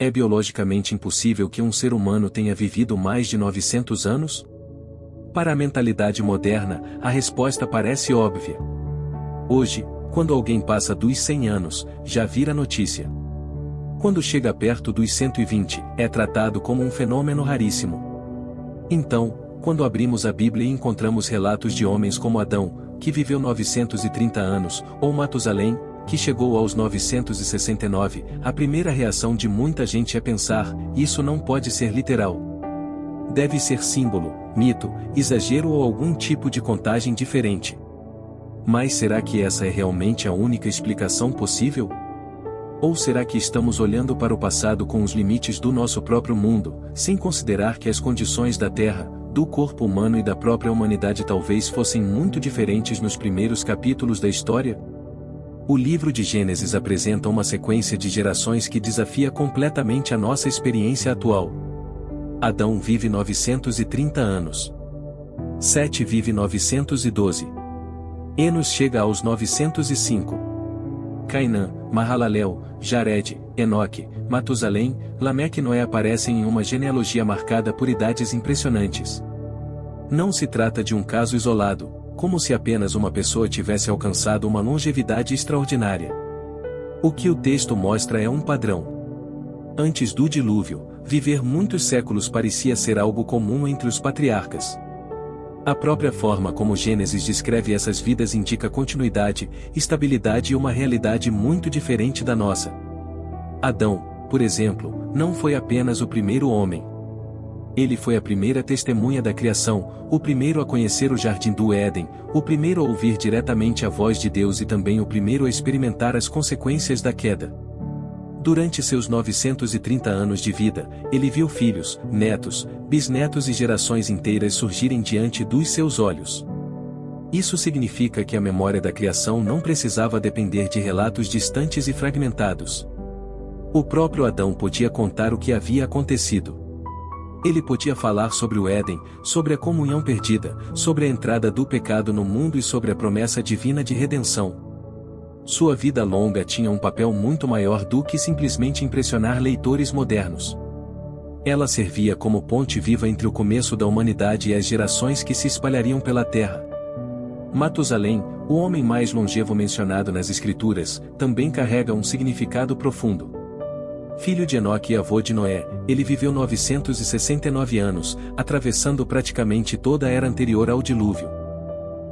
É biologicamente impossível que um ser humano tenha vivido mais de 900 anos? Para a mentalidade moderna, a resposta parece óbvia. Hoje, quando alguém passa dos 100 anos, já vira notícia. Quando chega perto dos 120, é tratado como um fenômeno raríssimo. Então, quando abrimos a Bíblia e encontramos relatos de homens como Adão, que viveu 930 anos, ou Matusalém, que chegou aos 969, a primeira reação de muita gente é pensar: isso não pode ser literal. Deve ser símbolo, mito, exagero ou algum tipo de contagem diferente. Mas será que essa é realmente a única explicação possível? Ou será que estamos olhando para o passado com os limites do nosso próprio mundo, sem considerar que as condições da Terra, do corpo humano e da própria humanidade talvez fossem muito diferentes nos primeiros capítulos da história? O livro de Gênesis apresenta uma sequência de gerações que desafia completamente a nossa experiência atual. Adão vive 930 anos. Sete vive 912. Enos chega aos 905. Cainã, Mahalalel, Jared, Enoque, Matusalém, Lameque e Noé aparecem em uma genealogia marcada por idades impressionantes. Não se trata de um caso isolado, como se apenas uma pessoa tivesse alcançado uma longevidade extraordinária. O que o texto mostra é um padrão. Antes do dilúvio, viver muitos séculos parecia ser algo comum entre os patriarcas. A própria forma como Gênesis descreve essas vidas indica continuidade, estabilidade e uma realidade muito diferente da nossa. Adão, por exemplo, não foi apenas o primeiro homem. Ele foi a primeira testemunha da criação, o primeiro a conhecer o jardim do Éden, o primeiro a ouvir diretamente a voz de Deus e também o primeiro a experimentar as consequências da queda. Durante seus 930 anos de vida, ele viu filhos, netos, bisnetos e gerações inteiras surgirem diante dos seus olhos. Isso significa que a memória da criação não precisava depender de relatos distantes e fragmentados. O próprio Adão podia contar o que havia acontecido. Ele podia falar sobre o Éden, sobre a comunhão perdida, sobre a entrada do pecado no mundo e sobre a promessa divina de redenção. Sua vida longa tinha um papel muito maior do que simplesmente impressionar leitores modernos. Ela servia como ponte viva entre o começo da humanidade e as gerações que se espalhariam pela terra. Matusalém, o homem mais longevo mencionado nas Escrituras, também carrega um significado profundo. Filho de Enoque e avô de Noé, ele viveu 969 anos, atravessando praticamente toda a era anterior ao dilúvio.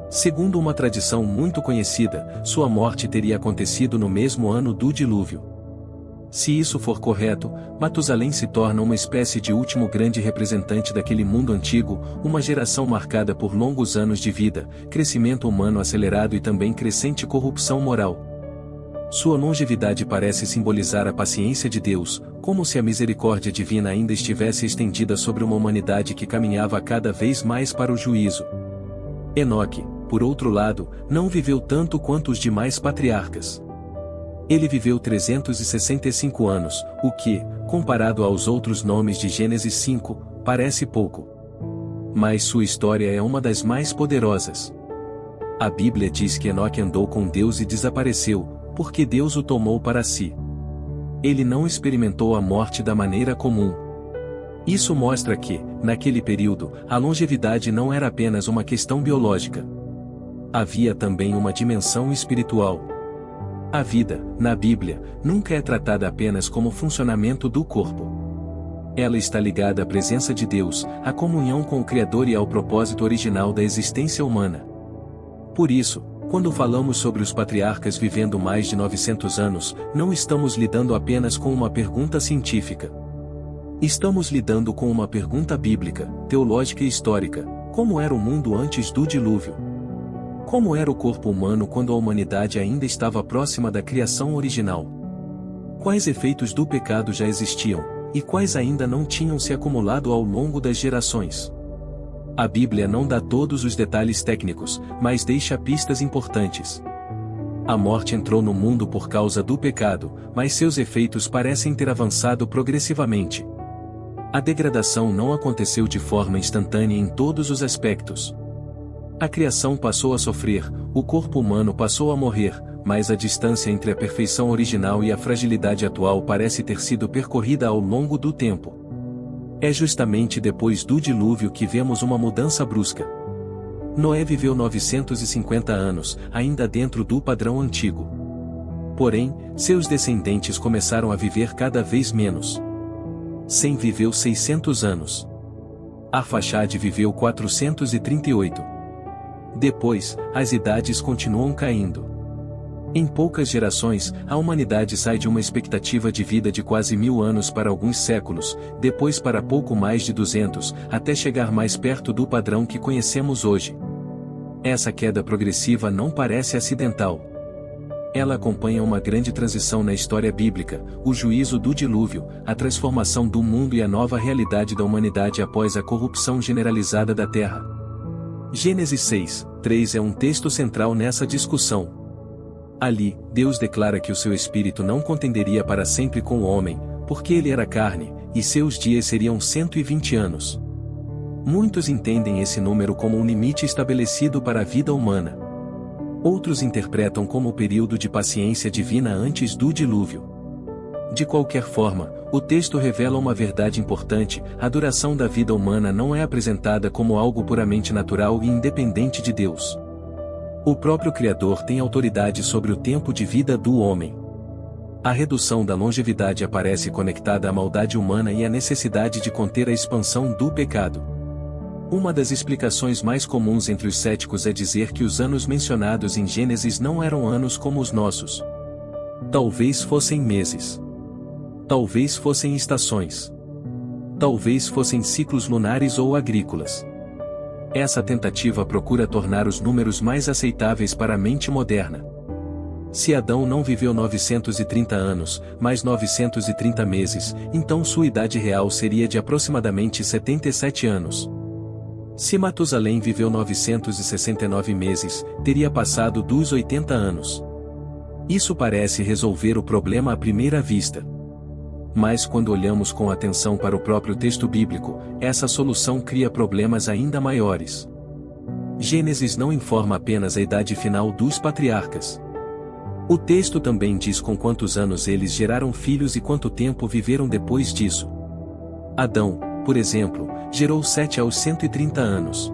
Segundo uma tradição muito conhecida, sua morte teria acontecido no mesmo ano do dilúvio. Se isso for correto, Matusalém se torna uma espécie de último grande representante daquele mundo antigo, uma geração marcada por longos anos de vida, crescimento humano acelerado e também crescente corrupção moral. Sua longevidade parece simbolizar a paciência de Deus, como se a misericórdia divina ainda estivesse estendida sobre uma humanidade que caminhava cada vez mais para o juízo. Enoque, por outro lado, não viveu tanto quanto os demais patriarcas. Ele viveu 365 anos, o que, comparado aos outros nomes de Gênesis 5, parece pouco. Mas sua história é uma das mais poderosas. A Bíblia diz que Enoque andou com Deus e desapareceu, porque Deus o tomou para si. Ele não experimentou a morte da maneira comum. Isso mostra que, naquele período, a longevidade não era apenas uma questão biológica. Havia também uma dimensão espiritual. A vida, na Bíblia, nunca é tratada apenas como funcionamento do corpo. Ela está ligada à presença de Deus, à comunhão com o Criador e ao propósito original da existência humana. Por isso, quando falamos sobre os patriarcas vivendo mais de 900 anos, não estamos lidando apenas com uma pergunta científica. Estamos lidando com uma pergunta bíblica, teológica e histórica: como era o mundo antes do dilúvio? Como era o corpo humano quando a humanidade ainda estava próxima da criação original? Quais efeitos do pecado já existiam, e quais ainda não tinham se acumulado ao longo das gerações? A Bíblia não dá todos os detalhes técnicos, mas deixa pistas importantes. A morte entrou no mundo por causa do pecado, mas seus efeitos parecem ter avançado progressivamente. A degradação não aconteceu de forma instantânea em todos os aspectos. A criação passou a sofrer, o corpo humano passou a morrer, mas a distância entre a perfeição original e a fragilidade atual parece ter sido percorrida ao longo do tempo. É justamente depois do dilúvio que vemos uma mudança brusca. Noé viveu 950 anos, ainda dentro do padrão antigo. Porém, seus descendentes começaram a viver cada vez menos. Sem viveu 600 anos. Arfaxade viveu 438. Depois, as idades continuam caindo. Em poucas gerações, a humanidade sai de uma expectativa de vida de quase 1000 anos para alguns séculos, depois para pouco mais de 200, até chegar mais perto do padrão que conhecemos hoje. Essa queda progressiva não parece acidental. Ela acompanha uma grande transição na história bíblica, o juízo do dilúvio, a transformação do mundo e a nova realidade da humanidade após a corrupção generalizada da terra. Gênesis 6:3 é um texto central nessa discussão. Ali, Deus declara que o seu espírito não contenderia para sempre com o homem, porque ele era carne, e seus dias seriam 120 anos. Muitos entendem esse número como um limite estabelecido para a vida humana. Outros interpretam como o período de paciência divina antes do dilúvio. De qualquer forma, o texto revela uma verdade importante: a duração da vida humana não é apresentada como algo puramente natural e independente de Deus. O próprio Criador tem autoridade sobre o tempo de vida do homem. A redução da longevidade aparece conectada à maldade humana e à necessidade de conter a expansão do pecado. Uma das explicações mais comuns entre os céticos é dizer que os anos mencionados em Gênesis não eram anos como os nossos. Talvez fossem meses. Talvez fossem estações. Talvez fossem ciclos lunares ou agrícolas. Essa tentativa procura tornar os números mais aceitáveis para a mente moderna. Se Adão não viveu 930 anos, mas 930 meses, então sua idade real seria de aproximadamente 77 anos. Se Matusalém viveu 969 meses, teria passado dos 80 anos. Isso parece resolver o problema à primeira vista. Mas quando olhamos com atenção para o próprio texto bíblico, essa solução cria problemas ainda maiores. Gênesis não informa apenas a idade final dos patriarcas. O texto também diz com quantos anos eles geraram filhos e quanto tempo viveram depois disso. Adão, por exemplo, gerou Sete aos 130 anos.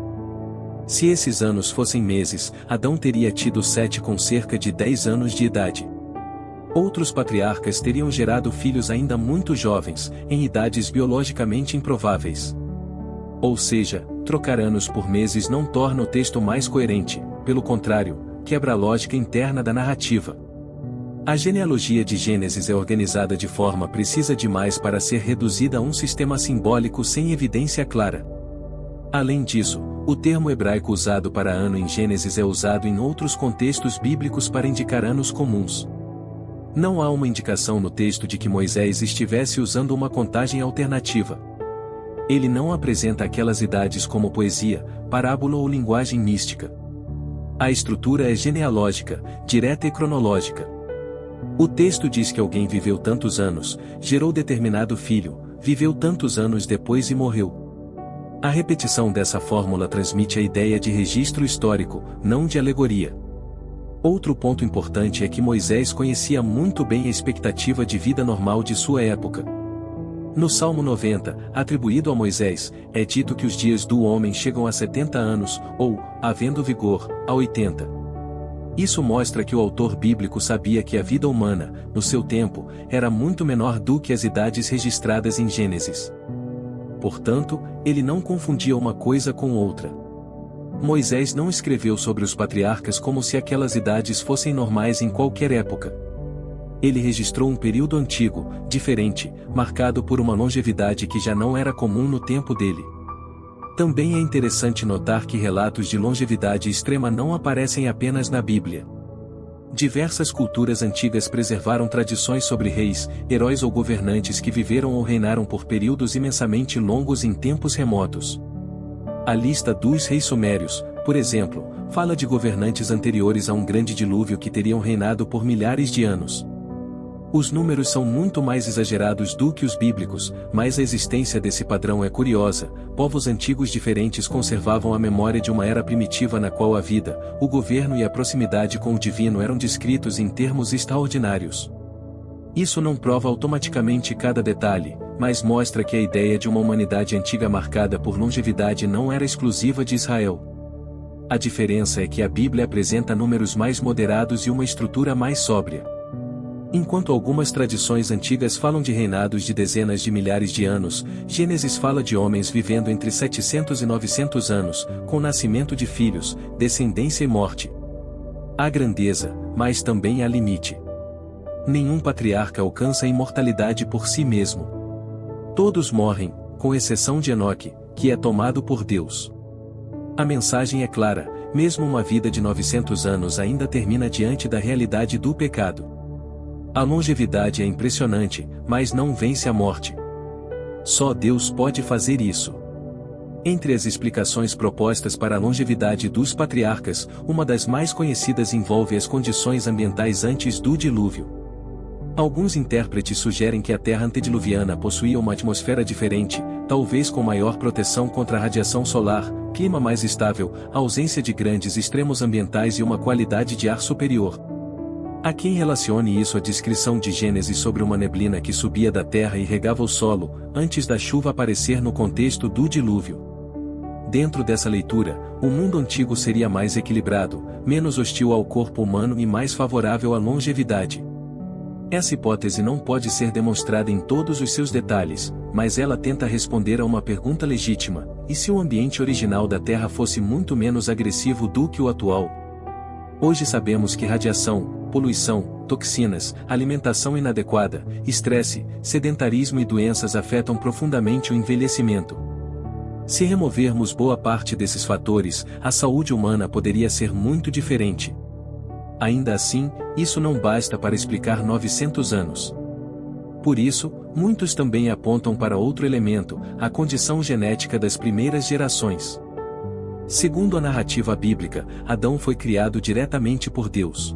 Se esses anos fossem meses, Adão teria tido Sete com cerca de 10 anos de idade. Outros patriarcas teriam gerado filhos ainda muito jovens, em idades biologicamente improváveis. Ou seja, trocar anos por meses não torna o texto mais coerente, pelo contrário, quebra a lógica interna da narrativa. A genealogia de Gênesis é organizada de forma precisa demais para ser reduzida a um sistema simbólico sem evidência clara. Além disso, o termo hebraico usado para ano em Gênesis é usado em outros contextos bíblicos para indicar anos comuns. Não há uma indicação no texto de que Moisés estivesse usando uma contagem alternativa. Ele não apresenta aquelas idades como poesia, parábola ou linguagem mística. A estrutura é genealógica, direta e cronológica. O texto diz que alguém viveu tantos anos, gerou determinado filho, viveu tantos anos depois e morreu. A repetição dessa fórmula transmite a ideia de registro histórico, não de alegoria. Outro ponto importante é que Moisés conhecia muito bem a expectativa de vida normal de sua época. No Salmo 90, atribuído a Moisés, é dito que os dias do homem chegam a 70 anos, ou, havendo vigor, a 80. Isso mostra que o autor bíblico sabia que a vida humana, no seu tempo, era muito menor do que as idades registradas em Gênesis. Portanto, ele não confundia uma coisa com outra. Moisés não escreveu sobre os patriarcas como se aquelas idades fossem normais em qualquer época. Ele registrou um período antigo, diferente, marcado por uma longevidade que já não era comum no tempo dele. Também é interessante notar que relatos de longevidade extrema não aparecem apenas na Bíblia. Diversas culturas antigas preservaram tradições sobre reis, heróis ou governantes que viveram ou reinaram por períodos imensamente longos em tempos remotos. A lista dos reis sumérios, por exemplo, fala de governantes anteriores a um grande dilúvio que teriam reinado por milhares de anos. Os números são muito mais exagerados do que os bíblicos, mas a existência desse padrão é curiosa. Povos antigos diferentes conservavam a memória de uma era primitiva na qual a vida, o governo e a proximidade com o divino eram descritos em termos extraordinários. Isso não prova automaticamente cada detalhe, mas mostra que a ideia de uma humanidade antiga marcada por longevidade não era exclusiva de Israel. A diferença é que a Bíblia apresenta números mais moderados e uma estrutura mais sóbria. Enquanto algumas tradições antigas falam de reinados de dezenas de milhares de anos, Gênesis fala de homens vivendo entre 700 e 900 anos, com nascimento de filhos, descendência e morte. Há grandeza, mas também há limite. Nenhum patriarca alcança a imortalidade por si mesmo. Todos morrem, com exceção de Enoque, que é tomado por Deus. A mensagem é clara: mesmo uma vida de 900 anos ainda termina diante da realidade do pecado. A longevidade é impressionante, mas não vence a morte. Só Deus pode fazer isso. Entre as explicações propostas para a longevidade dos patriarcas, uma das mais conhecidas envolve as condições ambientais antes do dilúvio. Alguns intérpretes sugerem que a Terra antediluviana possuía uma atmosfera diferente, talvez com maior proteção contra a radiação solar, clima mais estável, ausência de grandes extremos ambientais e uma qualidade de ar superior. Há quem relacione isso à descrição de Gênesis sobre uma neblina que subia da terra e regava o solo, antes da chuva aparecer no contexto do dilúvio. Dentro dessa leitura, o mundo antigo seria mais equilibrado, menos hostil ao corpo humano e mais favorável à longevidade. Essa hipótese não pode ser demonstrada em todos os seus detalhes, mas ela tenta responder a uma pergunta legítima: e se o ambiente original da Terra fosse muito menos agressivo do que o atual? Hoje sabemos que radiação, poluição, toxinas, alimentação inadequada, estresse, sedentarismo e doenças afetam profundamente o envelhecimento. Se removermos boa parte desses fatores, a saúde humana poderia ser muito diferente. Ainda assim, isso não basta para explicar 900 anos. Por isso, muitos também apontam para outro elemento, a condição genética das primeiras gerações. Segundo a narrativa bíblica, Adão foi criado diretamente por Deus.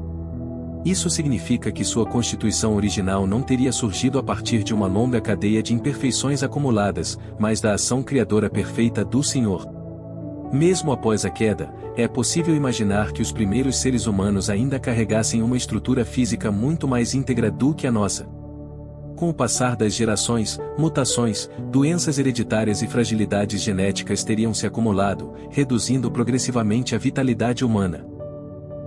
Isso significa que sua constituição original não teria surgido a partir de uma longa cadeia de imperfeições acumuladas, mas da ação criadora perfeita do Senhor. Mesmo após a queda, é possível imaginar que os primeiros seres humanos ainda carregassem uma estrutura física muito mais íntegra do que a nossa. Com o passar das gerações, mutações, doenças hereditárias e fragilidades genéticas teriam se acumulado, reduzindo progressivamente a vitalidade humana.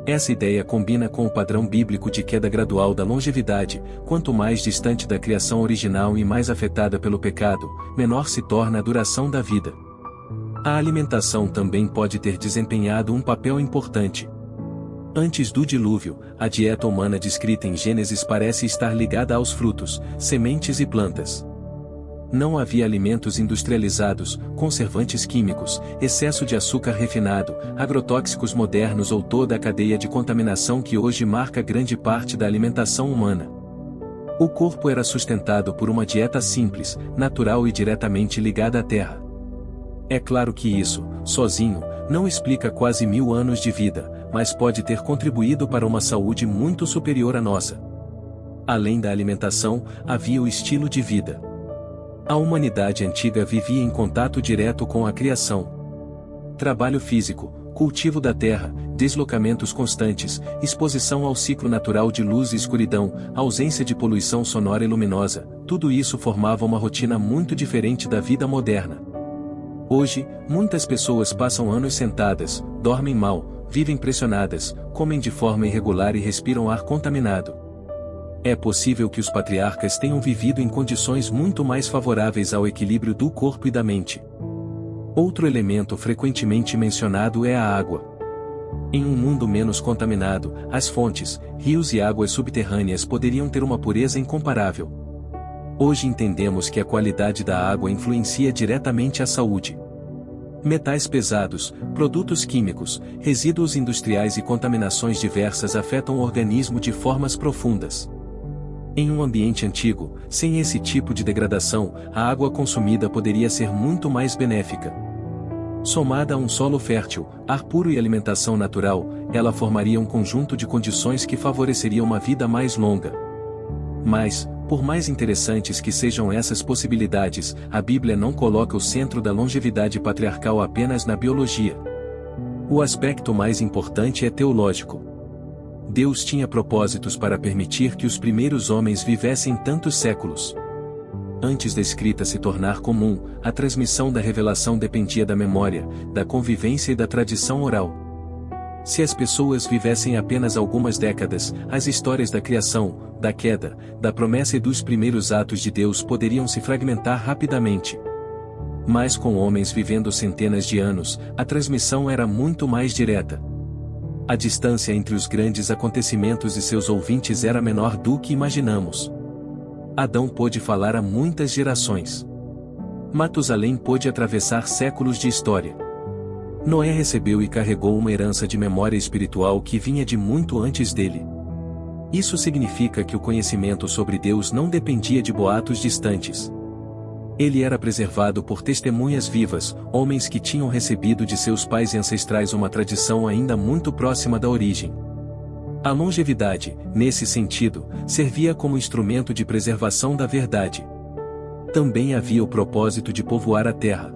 Essa ideia combina com o padrão bíblico de queda gradual da longevidade. Quanto mais distante da criação original e mais afetada pelo pecado, menor se torna a duração da vida. A alimentação também pode ter desempenhado um papel importante. Antes do dilúvio, a dieta humana descrita em Gênesis parece estar ligada aos frutos, sementes e plantas. Não havia alimentos industrializados, conservantes químicos, excesso de açúcar refinado, agrotóxicos modernos ou toda a cadeia de contaminação que hoje marca grande parte da alimentação humana. O corpo era sustentado por uma dieta simples, natural e diretamente ligada à terra. É claro que isso, sozinho, não explica quase 1000 anos de vida, mas pode ter contribuído para uma saúde muito superior à nossa. Além da alimentação, havia o estilo de vida. A humanidade antiga vivia em contato direto com a criação. Trabalho físico, cultivo da terra, deslocamentos constantes, exposição ao ciclo natural de luz e escuridão, ausência de poluição sonora e luminosa, tudo isso formava uma rotina muito diferente da vida moderna. Hoje, muitas pessoas passam anos sentadas, dormem mal, vivem pressionadas, comem de forma irregular e respiram ar contaminado. É possível que os patriarcas tenham vivido em condições muito mais favoráveis ao equilíbrio do corpo e da mente. Outro elemento frequentemente mencionado é a água. Em um mundo menos contaminado, as fontes, rios e águas subterrâneas poderiam ter uma pureza incomparável. Hoje entendemos que a qualidade da água influencia diretamente a saúde. Metais pesados, produtos químicos, resíduos industriais e contaminações diversas afetam o organismo de formas profundas. Em um ambiente antigo, sem esse tipo de degradação, a água consumida poderia ser muito mais benéfica. Somada a um solo fértil, ar puro e alimentação natural, ela formaria um conjunto de condições que favoreceriam uma vida mais longa. Mas, por mais interessantes que sejam essas possibilidades, a Bíblia não coloca o centro da longevidade patriarcal apenas na biologia. O aspecto mais importante é teológico. Deus tinha propósitos para permitir que os primeiros homens vivessem tantos séculos. Antes da escrita se tornar comum, a transmissão da revelação dependia da memória, da convivência e da tradição oral. Se as pessoas vivessem apenas algumas décadas, as histórias da criação, da queda, da promessa e dos primeiros atos de Deus poderiam se fragmentar rapidamente. Mas com homens vivendo centenas de anos, a transmissão era muito mais direta. A distância entre os grandes acontecimentos e seus ouvintes era menor do que imaginamos. Adão pôde falar a muitas gerações. Matusalém pôde atravessar séculos de história. Noé recebeu e carregou uma herança de memória espiritual que vinha de muito antes dele. Isso significa que o conhecimento sobre Deus não dependia de boatos distantes. Ele era preservado por testemunhas vivas, homens que tinham recebido de seus pais e ancestrais uma tradição ainda muito próxima da origem. A longevidade, nesse sentido, servia como instrumento de preservação da verdade. Também havia o propósito de povoar a terra.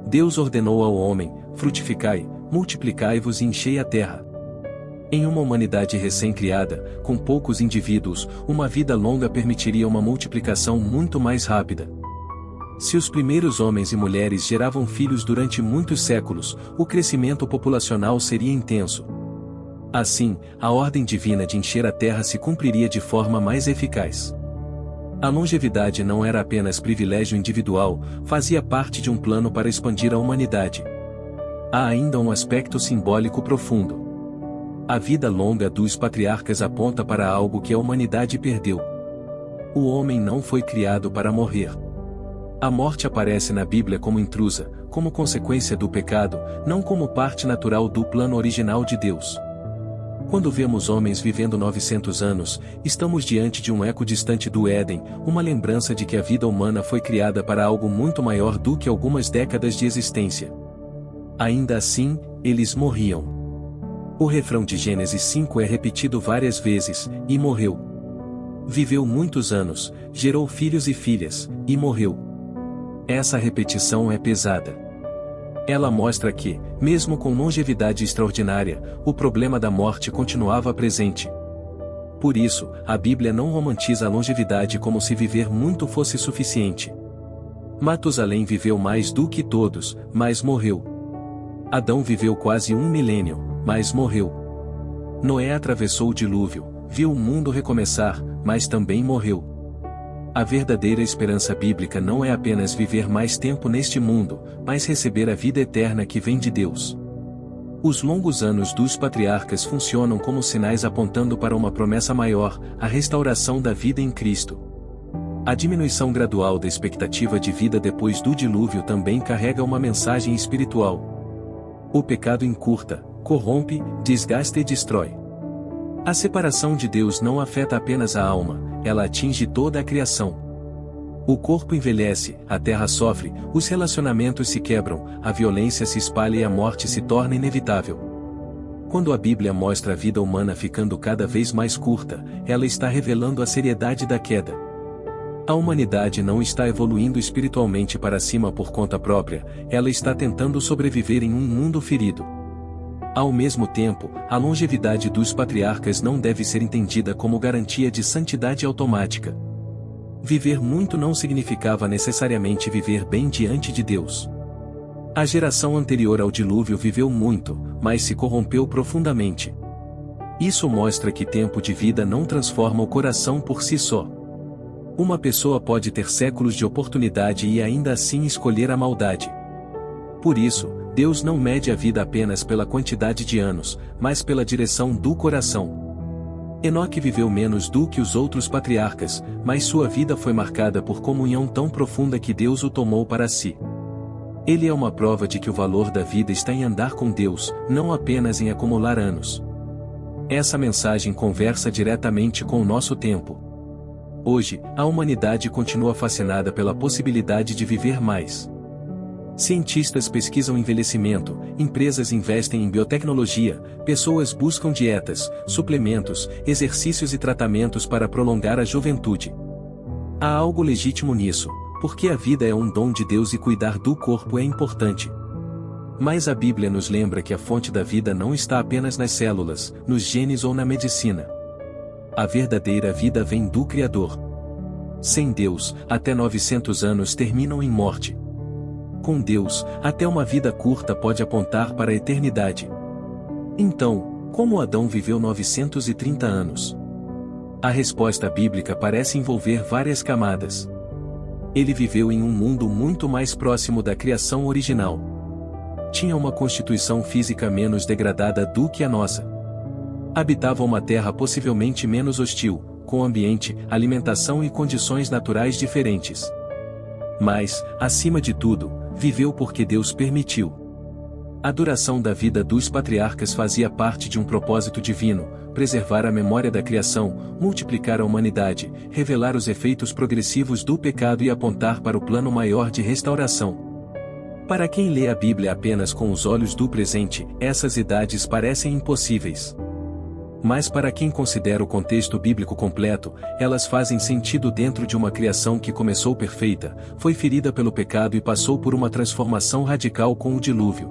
Deus ordenou ao homem: frutificai, multiplicai-vos e enchei a terra. Em uma humanidade recém-criada, com poucos indivíduos, uma vida longa permitiria uma multiplicação muito mais rápida. Se os primeiros homens e mulheres geravam filhos durante muitos séculos, o crescimento populacional seria intenso. Assim, a ordem divina de encher a terra se cumpriria de forma mais eficaz. A longevidade não era apenas privilégio individual, fazia parte de um plano para expandir a humanidade. Há ainda um aspecto simbólico profundo. A vida longa dos patriarcas aponta para algo que a humanidade perdeu. O homem não foi criado para morrer. A morte aparece na Bíblia como intrusa, como consequência do pecado, não como parte natural do plano original de Deus. Quando vemos homens vivendo 900 anos, estamos diante de um eco distante do Éden, uma lembrança de que a vida humana foi criada para algo muito maior do que algumas décadas de existência. Ainda assim, eles morriam. O refrão de Gênesis 5 é repetido várias vezes: e morreu. Viveu muitos anos, gerou filhos e filhas, e morreu. Essa repetição é pesada. Ela mostra que, mesmo com longevidade extraordinária, o problema da morte continuava presente. Por isso, a Bíblia não romantiza a longevidade como se viver muito fosse suficiente. Matusalém viveu mais do que todos, mas morreu. Adão viveu quase 1 milênio, mas morreu. Noé atravessou o dilúvio, viu o mundo recomeçar, mas também morreu. A verdadeira esperança bíblica não é apenas viver mais tempo neste mundo, mas receber a vida eterna que vem de Deus. Os longos anos dos patriarcas funcionam como sinais apontando para uma promessa maior, a restauração da vida em Cristo. A diminuição gradual da expectativa de vida depois do dilúvio também carrega uma mensagem espiritual. O pecado encurta, corrompe, desgasta e destrói. A separação de Deus não afeta apenas a alma, ela atinge toda a criação. O corpo envelhece, a terra sofre, os relacionamentos se quebram, a violência se espalha e a morte se torna inevitável. Quando a Bíblia mostra a vida humana ficando cada vez mais curta, ela está revelando a seriedade da queda. A humanidade não está evoluindo espiritualmente para cima por conta própria, ela está tentando sobreviver em um mundo ferido. Ao mesmo tempo, a longevidade dos patriarcas não deve ser entendida como garantia de santidade automática. Viver muito não significava necessariamente viver bem diante de Deus. A geração anterior ao dilúvio viveu muito, mas se corrompeu profundamente. Isso mostra que tempo de vida não transforma o coração por si só. Uma pessoa pode ter séculos de oportunidade e ainda assim escolher a maldade. Por isso, Deus não mede a vida apenas pela quantidade de anos, mas pela direção do coração. Enoque viveu menos do que os outros patriarcas, mas sua vida foi marcada por comunhão tão profunda que Deus o tomou para si. Ele é uma prova de que o valor da vida está em andar com Deus, não apenas em acumular anos. Essa mensagem conversa diretamente com o nosso tempo. Hoje, a humanidade continua fascinada pela possibilidade de viver mais. Cientistas pesquisam envelhecimento, empresas investem em biotecnologia, pessoas buscam dietas, suplementos, exercícios e tratamentos para prolongar a juventude. Há algo legítimo nisso, porque a vida é um dom de Deus e cuidar do corpo é importante. Mas a Bíblia nos lembra que a fonte da vida não está apenas nas células, nos genes ou na medicina. A verdadeira vida vem do Criador. Sem Deus, até 900 anos terminam em morte. Com Deus, até uma vida curta pode apontar para a eternidade. Então, como Adão viveu 930 anos? A resposta bíblica parece envolver várias camadas. Ele viveu em um mundo muito mais próximo da criação original. Tinha uma constituição física menos degradada do que a nossa. Habitava uma terra possivelmente menos hostil, com ambiente, alimentação e condições naturais diferentes. Mas, acima de tudo, viveu porque Deus permitiu. A duração da vida dos patriarcas fazia parte de um propósito divino: preservar a memória da criação, multiplicar a humanidade, revelar os efeitos progressivos do pecado e apontar para o plano maior de restauração. Para quem lê a Bíblia apenas com os olhos do presente, essas idades parecem impossíveis. Mas para quem considera o contexto bíblico completo, elas fazem sentido dentro de uma criação que começou perfeita, foi ferida pelo pecado e passou por uma transformação radical com o dilúvio.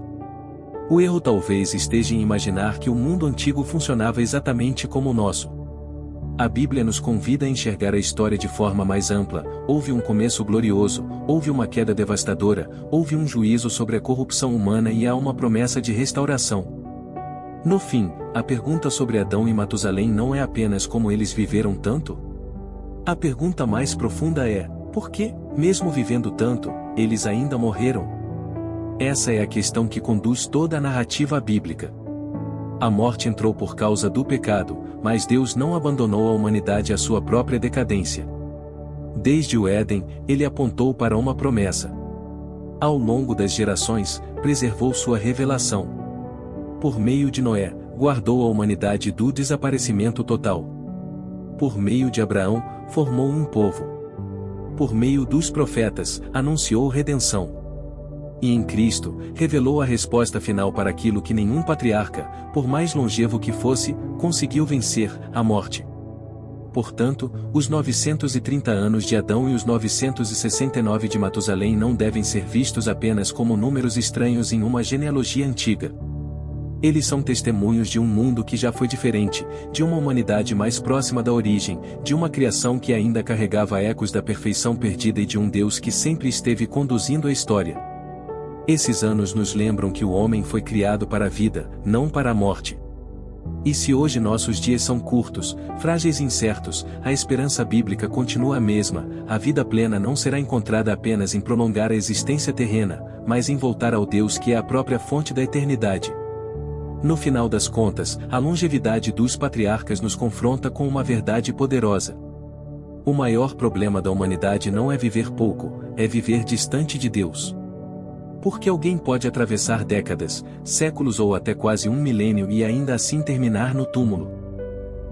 O erro talvez esteja em imaginar que o mundo antigo funcionava exatamente como o nosso. A Bíblia nos convida a enxergar a história de forma mais ampla: houve um começo glorioso, houve uma queda devastadora, houve um juízo sobre a corrupção humana e há uma promessa de restauração. No fim, a pergunta sobre Adão e Matusalém não é apenas como eles viveram tanto. A pergunta mais profunda é: por que, mesmo vivendo tanto, eles ainda morreram? Essa é a questão que conduz toda a narrativa bíblica. A morte entrou por causa do pecado, mas Deus não abandonou a humanidade à sua própria decadência. Desde o Éden, ele apontou para uma promessa. Ao longo das gerações, preservou sua revelação. Por meio de Noé, guardou a humanidade do desaparecimento total. Por meio de Abraão, formou um povo. Por meio dos profetas, anunciou redenção. E em Cristo, revelou a resposta final para aquilo que nenhum patriarca, por mais longevo que fosse, conseguiu vencer: a morte. Portanto, os 930 anos de Adão e os 969 de Matusalém não devem ser vistos apenas como números estranhos em uma genealogia antiga. Eles são testemunhos de um mundo que já foi diferente, de uma humanidade mais próxima da origem, de uma criação que ainda carregava ecos da perfeição perdida e de um Deus que sempre esteve conduzindo a história. Esses anos nos lembram que o homem foi criado para a vida, não para a morte. E se hoje nossos dias são curtos, frágeis e incertos, a esperança bíblica continua a mesma: a vida plena não será encontrada apenas em prolongar a existência terrena, mas em voltar ao Deus que é a própria fonte da eternidade. No final das contas, a longevidade dos patriarcas nos confronta com uma verdade poderosa. O maior problema da humanidade não é viver pouco, é viver distante de Deus. Porque alguém pode atravessar décadas, séculos ou até quase um milênio e ainda assim terminar no túmulo.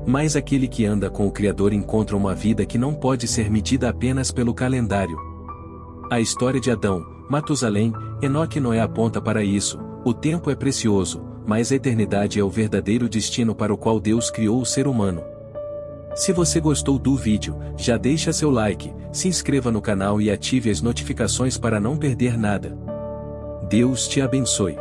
Mas aquele que anda com o Criador encontra uma vida que não pode ser medida apenas pelo calendário. A história de Adão, Matusalém, Enoque e Noé aponta para isso: o tempo é precioso, mas a eternidade é o verdadeiro destino para o qual Deus criou o ser humano. Se você gostou do vídeo, já deixa seu like, se inscreva no canal e ative as notificações para não perder nada. Deus te abençoe.